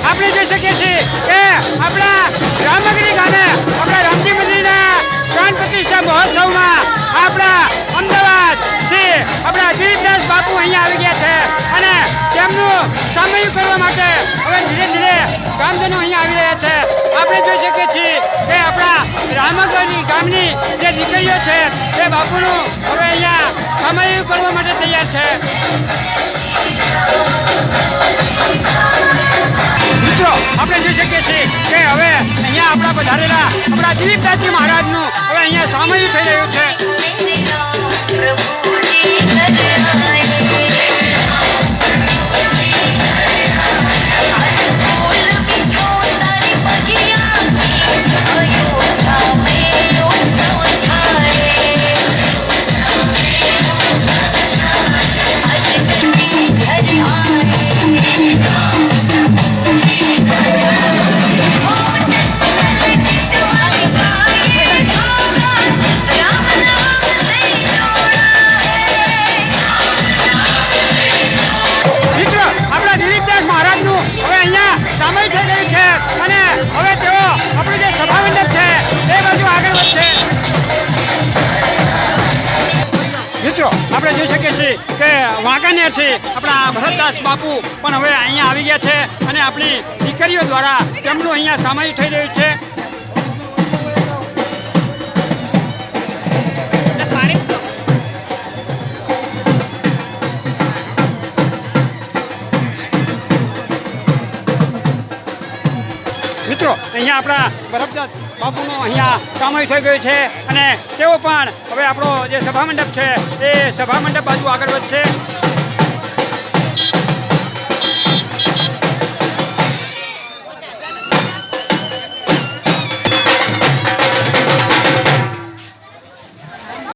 આપણે જોઈ શકીએ છીએ કે આપણા રામનગરી ગામે આપણા રામજી મંદિરના પ્રાણ પ્રતિષ્ઠા મહોત્સવમાં આપણા અમદાવાદથી આપણા દિલીપદાસ બાપુ અહીંયા આવી ગયા છે અને તેમનું સામયિક કરવા માટે હવે ધીરે ધીરે ગામજનો અહીંયા આવી રહ્યા છે. આપણે જોઈ શકીએ છીએ કે આપણા રામનગરી ગામની જે દીકરીઓ છે એ બાપુનું હવે અહીંયા સામયિક કરવા માટે તૈયાર છે. મિત્રો આપણે જોઈ શકીએ છીએ કે હવે અહીંયા આપણા પધારેલા આપણા દિલીપદાસજી મહારાજનું હવે અહીંયા સામયિક થઈ રહ્યું છે. હવે તેઓ આપણું જે સભા મંડપ છે એ બાજુ આગળ વધશે. મિત્રો આપણે જોઈ શકીએ છીએ કે વાંકાનેરથી આપણા ભરતદાસ બાપુ પણ હવે અહીંયા આવી ગયા છે અને આપણી દીકરીઓ દ્વારા તેમનું અહીંયા સામયિક થઈ રહ્યું છે. મિત્રો અહીંયા આપણા ભરતદાસ બાપુનું અહીંયા સામયિક થઈ ગયું છે અને તેઓ પણ હવે આપણો જે સભા મંડપ છે એ સભા મંડપ બાજુ આગળ વધશે.